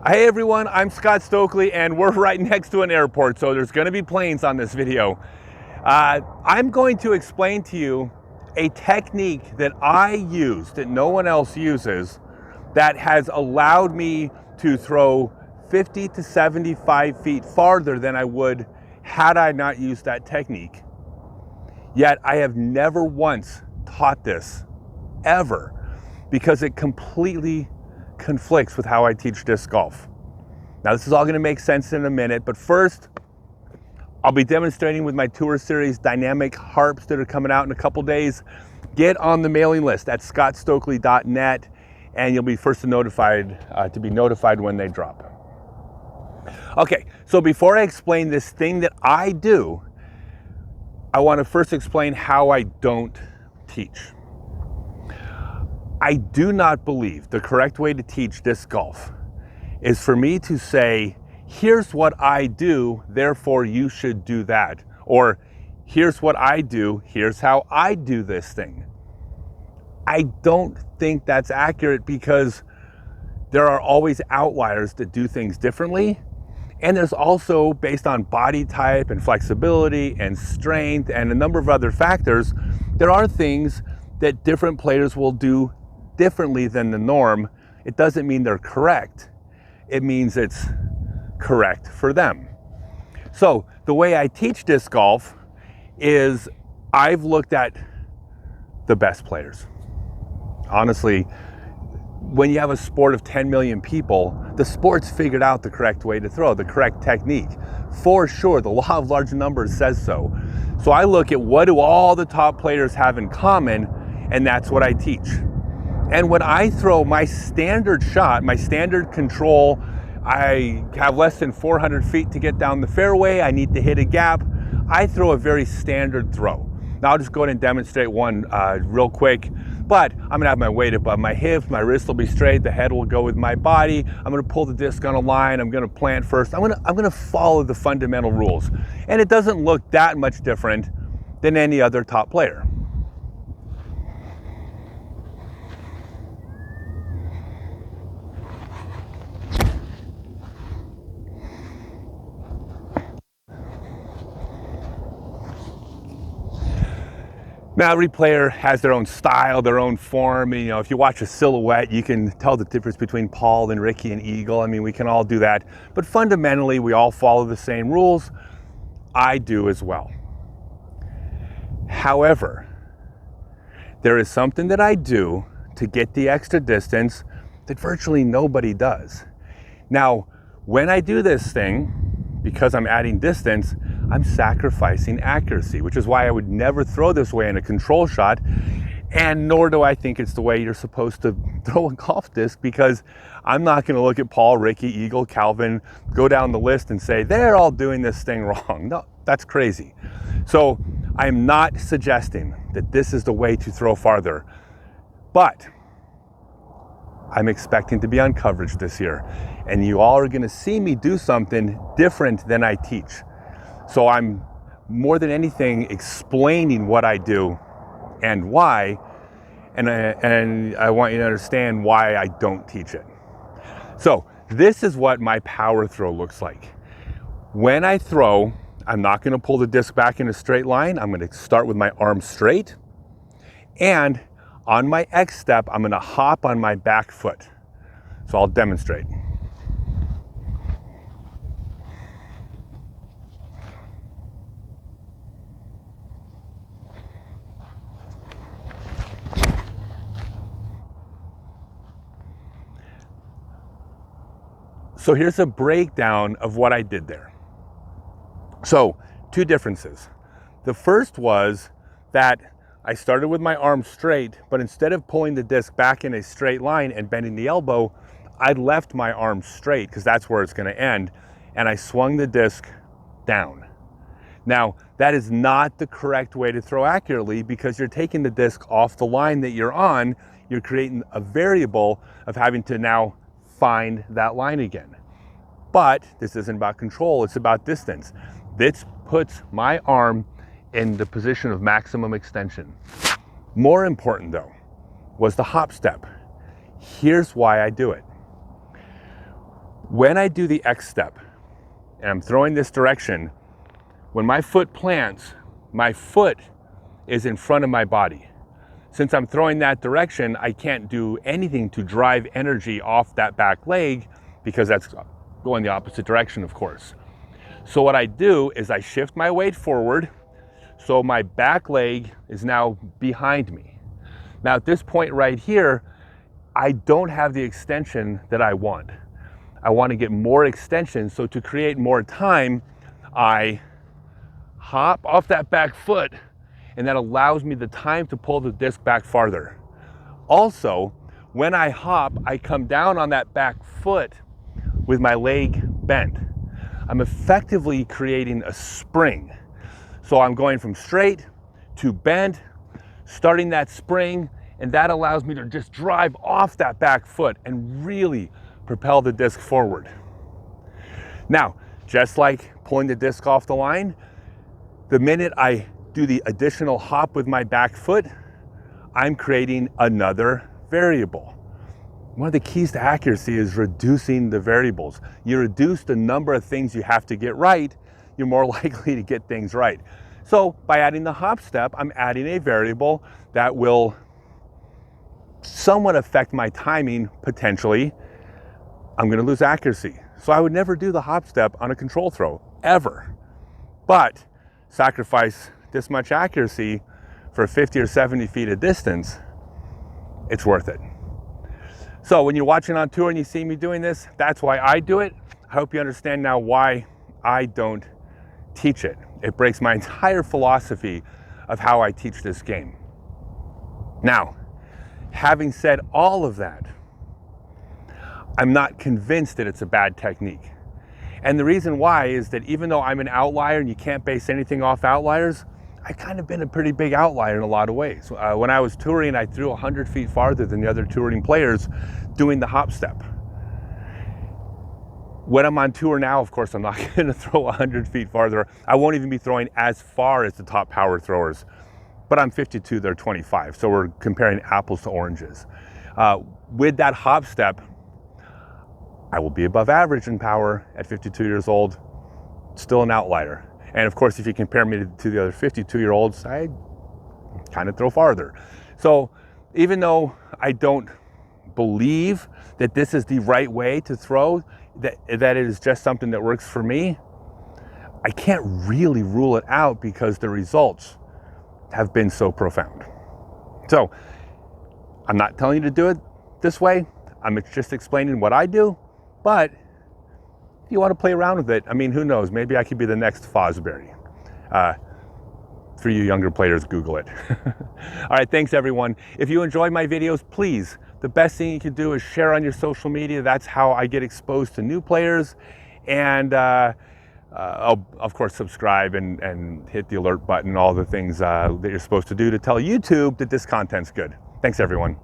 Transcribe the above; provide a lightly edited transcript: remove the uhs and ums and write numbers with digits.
Hey everyone, I'm Scott Stokely and we're right next to an airport, so there's going to be planes on this video. I'm going to explain to you a technique that I use that no one else uses that has allowed me to throw 50 to 75 feet farther than I would had I not used that technique. Yet I have never once taught this, ever, because it completely conflicts with how I teach disc golf. Now this is all going to make sense in a minute, but first I'll be demonstrating with my Tour Series dynamic harps that are coming out in a couple days. Get on the mailing list at scottstokely.net and you'll be first to be notified when they drop. Okay, so before I explain this thing that I do, I want to first explain how I don't teach. I do not believe the correct way to teach disc golf is for me to say, here's what I do, therefore you should do that. Or here's what I do, here's how I do this thing. I don't think that's accurate because there are always outliers that do things differently. And there's also, based on body type and flexibility and strength and a number of other factors, there are things that different players will do differently than the norm. It doesn't mean they're correct. It means it's correct for them. So the way I teach disc golf is I've looked at the best players. Honestly, when you have a sport of 10 million people, the sport's figured out the correct way to throw, the correct technique. For sure, the law of large numbers says so. So I look at what do all the top players have in common, and that's what I teach. And when I throw my standard shot, my standard control, I have less than 400 feet to get down the fairway, I need to hit a gap, I throw a very standard throw. Now I'll just go ahead and demonstrate one real quick, but I'm gonna have my weight above my hips, my wrist will be straight, the head will go with my body, I'm gonna pull the disc on a line, I'm gonna plant first, I'm gonna follow the fundamental rules. And it doesn't look that much different than any other top player. Now every player has their own style, their own form. You know, if you watch a silhouette, you can tell the difference between Paul and Ricky and Eagle. I mean, we can all do that. But fundamentally, we all follow the same rules. I do as well. However, there is something that I do to get the extra distance that virtually nobody does. Now, when I do this thing, because I'm adding distance, I'm sacrificing accuracy, which is why I would never throw this way in a control shot, and nor do I think it's the way you're supposed to throw a golf disc, because I'm not going to look at Paul, Ricky, Eagle, Calvin, go down the list and say, they're all doing this thing wrong. No, that's crazy. So I'm not suggesting that this is the way to throw farther, but I'm expecting to be on coverage this year, and you all are going to see me do something different than I teach. So I'm more than anything explaining what I do and why, and I want you to understand why I don't teach it. So this is what my power throw looks like. When I throw, I'm not going to pull the disc back in a straight line. I'm going to start with my arm straight, and on my X step, I'm going to hop on my back foot. So I'll demonstrate. So here's a breakdown of what I did there. So, two differences. The first was that I started with my arm straight, but instead of pulling the disc back in a straight line and bending the elbow, I left my arm straight because that's where it's going to end, and I swung the disc down. Now, that is not the correct way to throw accurately because you're taking the disc off the line that you're on. You're creating a variable of having to now find that line again. But this isn't about control, it's about distance. This puts my arm in the position of maximum extension. More important though, was the hop step. Here's why I do it. When I do the X step and I'm throwing this direction, when my foot plants, my foot is in front of my body. Since I'm throwing that direction, I can't do anything to drive energy off that back leg because that's going the opposite direction, of course. So what I do is I shift my weight forward, so my back leg is now behind me. Now at this point right here, I don't have the extension that I want. I want to get more extension, so to create more time, I hop off that back foot, and that allows me the time to pull the disc back farther. Also, when I hop, I come down on that back foot with my leg bent. I'm effectively creating a spring. So I'm going from straight to bent, starting that spring, and that allows me to just drive off that back foot and really propel the disc forward. Now, just like pulling the disc off the line, the minute I do the additional hop with my back foot, I'm creating another variable. One of the keys to accuracy is reducing the variables. You reduce the number of things you have to get right, you're more likely to get things right. So by adding the hop step, I'm adding a variable that will somewhat affect my timing potentially. I'm gonna lose accuracy. So I would never do the hop step on a control throw, ever. But sacrifice this much accuracy for 50 or 70 feet of distance, it's worth it. So when you're watching on tour and you see me doing this, that's why I do it. I hope you understand now why I don't teach it. It breaks my entire philosophy of how I teach this game. Now, having said all of that, I'm not convinced that it's a bad technique. And the reason why is that even though I'm an outlier and you can't base anything off outliers, I've kind of been a pretty big outlier in a lot of ways. When I was touring, I threw 100 feet farther than the other touring players doing the hop step. When I'm on tour now, of course, I'm not going to throw 100 feet farther. I won't even be throwing as far as the top power throwers, but I'm 52, they're 25. So we're comparing apples to oranges. With that hop step, I will be above average in power at 52 years old, still an outlier. And of course, if you compare me to the other 52-year-olds, I kind of throw farther. So even though I don't believe that this is the right way to throw, that it is just something that works for me, I can't really rule it out because the results have been so profound. So I'm not telling you to do it this way. I'm just explaining what I do, but if you want to play around with it, I mean, who knows? Maybe I could be the next Fosbury. For you younger players, Google it. All right, thanks everyone. If you enjoy my videos, please, the best thing you can do is share on your social media. That's how I get exposed to new players. And of course, subscribe and hit the alert button, all the things that you're supposed to do to tell YouTube that this content's good. Thanks everyone.